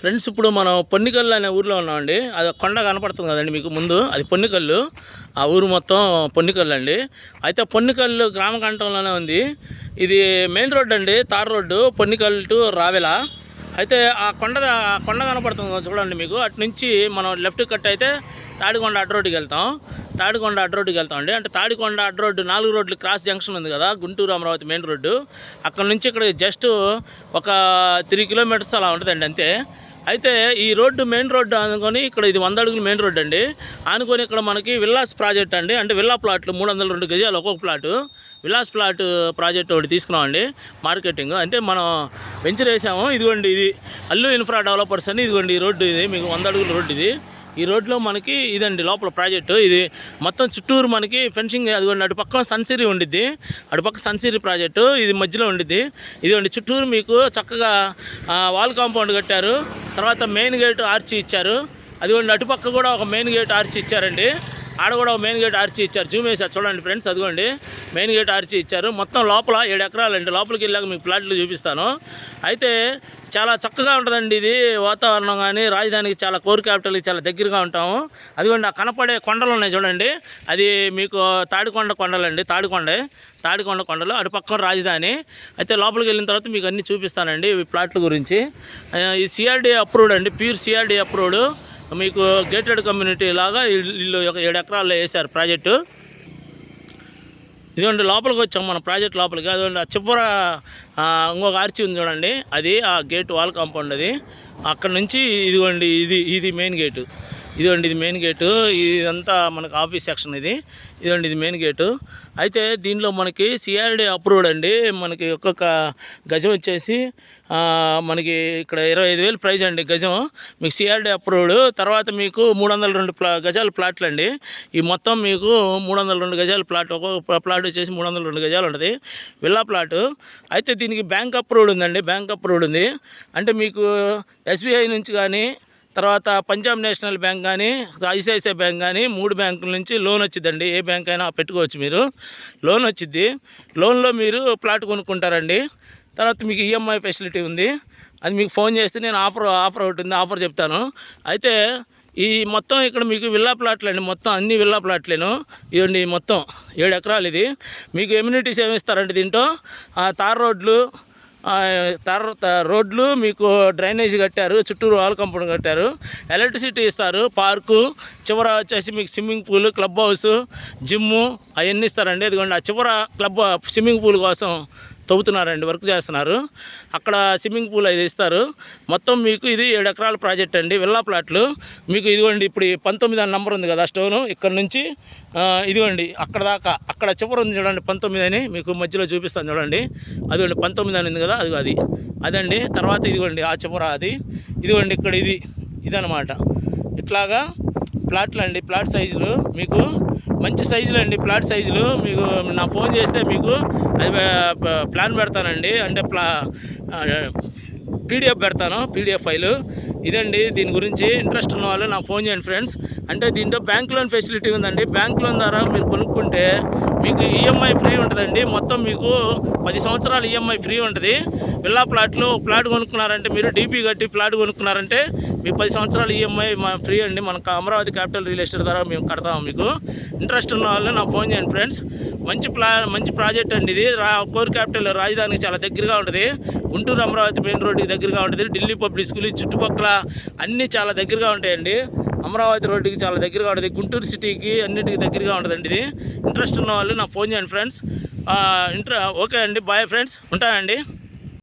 Friends, ఇప్పుడు మనం పొన్నికల్లు అనే ఊర్లో ఉన్నామండి. అది కొండ కనపడుతుంది కదండి మీకు ముందు, అది పొన్నికల్లు. ఆ ఊరు మొత్తం పొన్నికల్లు అండి. అయితే పొన్నికల్లు గ్రామ కంఠంలోనే ఉంది. ఇది మెయిన్ రోడ్ అండి, tar road, Ponnikallu to Ravela. అయితే ఆ కొండ కనపడుతుంది చూడండి మీకు. అటు నుంచి మనం లెఫ్ట్ కట్ అయితే తాడికొండ అడ్డ రోడ్డుకి వెళ్తాం. తాడికొండ అడ్డ రోడ్డుకి వెళ్తాం అండి. అంటే తాడికొండ అడ్డ రోడ్డు 4 రోడ్లు క్రాస్ జంక్షన్ ఉంది కదా, గుంటూరు అమరావతి మెయిన్ రోడ్డు. అక్కడ నుంచి ఇక్కడ జస్ట్ ఒక 3 కిలోమీటర్స్ అలా ఉంటుందండి అంతే. అయితే ఈ రోడ్డు మెయిన్ రోడ్డు అనుకొని ఇక్కడ ఇది 100 అడుగులు మెయిన్ రోడ్డు అండి. అనుకొని ఇక్కడ మనకి విల్లాస్ ప్రాజెక్ట్ అండి, అంటే విల్లా ప్లాట్లు 302 గజాలు ఒక్కొక్క ప్లాటు. విల్లాస్ ప్లాట్ ప్రాజెక్ట్ ఒకటి తీసుకున్నామండి మార్కెటింగ్. అంటే మనం వెంచర్ వేసాము. ఇదిగోండి, ఇది అల్లు ఇన్ఫ్రా డెవలపర్స్ అని. ఇదిగోండి ఈ రోడ్డు, ఇది మీకు 100 అడుగుల రోడ్డు ఇది. ఈ రోడ్లో మనకి ఇదండి లోపల ప్రాజెక్టు. ఇది మొత్తం చుట్టూరు మనకి ఫెన్సింగ్. అదిగోండి అటు పక్కన సన్సిరీ ఉండిద్ది, అటుపక్క సన్సిరీ ప్రాజెక్టు, ఇది మధ్యలో ఉండిద్ది. ఇదిగోండి చుట్టూరు మీకు చక్కగా వాల్ కాంపౌండ్ కట్టారు. తర్వాత మెయిన్ గేట్ ఆర్చి ఇచ్చారు. అదిగోండి అటుపక్క కూడా ఒక మెయిన్ గేట్ ఆర్చి ఇచ్చారండి. ఆడ కూడా ఒక మెయిన్ గేట్ ఆర్చి ఇచ్చారు. జూమ్ వేసారు చూడండి ఫ్రెండ్స్. అదిగోండి మెయిన్ గేట్ ఆర్చి ఇచ్చారు. మొత్తం లోపల 7 ఎకరాలు అండి. లోపలికి వెళ్ళాక మీకు ప్లాట్లు చూపిస్తాను. అయితే చాలా చక్కగా ఉంటుందండి ఇది వాతావరణం. కానీ రాజధానికి చాలా కోర్ క్యాపిటల్కి చాలా దగ్గరగా ఉంటాము. అదిగోండి ఆ కనపడే కొండలు ఉన్నాయి చూడండి, అది మీకు తాడికొండ కొండలండి. తాడికొండ కొండలు అటు పక్కన రాజధాని. అయితే లోపలికి వెళ్ళిన తర్వాత మీకు అన్నీ చూపిస్తానండి ఈ ప్లాట్ల గురించి. ఈ సిఆర్డీ అప్రూవ్డ్ అండి, ప్యూర్ సిఆర్డీ అప్రూవ్డ్. మీకు గేటెడ్ కమ్యూనిటీ లాగా ఇల్లు 7 ఎకరాల్లో వేశారు ప్రాజెక్టు. ఇదిగోండి లోపలికి వచ్చాం మన ప్రాజెక్ట్ లోపలికి. అదిగోండి ఆ చివర ఇంకొక ఆర్చి ఉంది చూడండి, అది ఆ గేట్ వాల్ కాంపౌండ్ అది. అక్కడ నుంచి ఇదిగోండి ఇది మెయిన్ గేటు. ఇదిగోండి ఇది మెయిన్ గేటు. ఇదంతా మనకు ఆఫీస్ సెక్షన్ ఇది. ఇదిగోండి ఇది మెయిన్ గేటు. అయితే దీనిలో మనకి సిఆర్డీ అప్రూవ్డ్ అండి. మనకి ఒక్కొక్క గజం వచ్చేసి మనకి ఇక్కడ 25,000 ప్రైజ్ అండి గజం. మీకు సిఆర్డీ అప్రూవ్డ్. తర్వాత మీకు 302 గజాల ప్లాట్లు అండి. ఈ మొత్తం మీకు 302 గజాల ప్లాట్. ఒక్కొక్క ప్లాట్ వచ్చేసి 302 గజాలు ఉంటుంది విల్లా ప్లాటు. అయితే దీనికి బ్యాంక్ అప్రూవ్డ్ ఉందండి. బ్యాంక్ అప్రూవ్డ్ ఉంది. అంటే మీకు ఎస్బీఐ నుంచి కానీ, తర్వాత పంజాబ్ నేషనల్ బ్యాంక్ కానీ, ఐసిఐసిఐ బ్యాంక్ కానీ 3 బ్యాంకుల నుంచి లోన్ వచ్చిందండి. ఏ బ్యాంక్ అయినా పెట్టుకోవచ్చు మీరు. లోన్ వచ్చింది. లోన్లో మీరు ప్లాట్ కొనుక్కుంటారండి. తర్వాత మీకు ఈఎంఐ ఫెసిలిటీ ఉంది. అది మీకు ఫోన్ చేస్తే నేను ఆఫర్ ఒకటి ఉంది, ఆఫర్ చెప్తాను. అయితే ఈ మొత్తం ఇక్కడ మీకు విల్లా ప్లాట్లు అండి. మొత్తం అన్ని విల్లా ప్లాట్లేను. ఇవ్వండి మొత్తం 7 ఎకరాలు ఇది. మీకు ఎమ్యూనిటీస్ ఏమి ఇస్తారంటే దీంట్లో తార్ రోడ్లు, మీకు డ్రైనేజ్ కట్టారు, చుట్టూరు వాల్ కాంపౌండ్ కట్టారు, ఎలక్ట్రిసిటీ ఇస్తారు, పార్కు, చివర వచ్చేసి మీకు swimming pool, club house, gym అవన్నీ ఇస్తారండి. ఇదిగోండి ఆ చివర స్విమ్మింగ్ పూల్ కోసం తవ్వుతున్నారండి, వర్క్ చేస్తున్నారు. అక్కడ స్విమ్మింగ్ పూల్ అది ఇస్తారు. మొత్తం మీకు ఇది 7 ఎకరాల ప్రాజెక్ట్ అండి, విల్లా ప్లాట్లు. మీకు ఇదిగోండి ఇప్పుడు 19 నెంబర్ ఉంది కదా స్టోను, ఇక్కడ నుంచి ఇదిగోండి అక్కడ దాకా, అక్కడ చివర ఉంది చూడండి 19 అని. మీకు మధ్యలో చూపిస్తాను చూడండి. అదిగోండి 19 అని ఉంది కదా, అదండి. తర్వాత ఇదిగోండి ఆ చివర అది. ఇదిగోండి ఇక్కడ ఇదనమాట. ఇట్లాగా ప్లాట్లు అండి. ప్లాట్ సైజులు మీకు మంచి సైజులు అండి. ప్లాట్ సైజులు మీకు నా ఫోన్ చేస్తే మీకు అది ప్లాన్ పెడతానండి. అంటే పీడిఎఫ్ పెడతాను, పీడిఎఫ్ ఫైలు. ఇదండి దీని గురించి ఇంట్రెస్ట్ ఉన్న వాళ్ళు నాకు ఫోన్ చేయండి ఫ్రెండ్స్. అంటే దీంట్లో బ్యాంక్ లోన్ ఫెసిలిటీ ఉందండి. బ్యాంక్ లోన్ ద్వారా మీరు కొనుక్కుంటే మీకు ఈఎంఐ ఫ్రీ ఉంటుందండి. మొత్తం మీకు 10 సంవత్సరాలు ఈఎంఐ ఫ్రీ ఉంటుంది. విల్లా ప్లాట్లు ప్లాట్ కొనుక్కున్నారంటే, మీరు డీపీ కట్టి ప్లాట్ కొనుక్కున్నారంటే మీకు 10 సంవత్సరాలు ఈఎంఐ ఫ్రీ అండి. మనకు అమరావతి క్యాపిటల్ రియల్ ఎస్టేట్ ద్వారా మేము కడతాము. మీకు ఇంట్రెస్ట్ ఉన్న వాళ్ళు నాకు ఫోన్ చేయండి ఫ్రెండ్స్. మంచి ప్రాజెక్ట్ అండి ఇది. కోర్ క్యాపిటల్ రాజధానికి చాలా దగ్గరగా ఉంటుంది. గుంటూరు అమరావతి మెయిన్ రోడ్డుకి దగ్గరగా ఉంటుంది. ఢిల్లీ పబ్లిక్ స్కూల్ చుట్టుపక్కల అన్నీ చాలా దగ్గరగా ఉంటాయండి. అమరావతి రోడ్డుకి చాలా దగ్గరగా ఉంటుంది. గుంటూరు సిటీకి అన్నిటికీ దగ్గరగా ఉంటుందండి ఇది. ఇంట్రెస్ట్ ఉన్న వాళ్ళు నాకు ఫోన్ చేయండి ఫ్రెండ్స్. ఓకే అండి, బాయ్ ఫ్రెండ్స్, ఉంటానండి.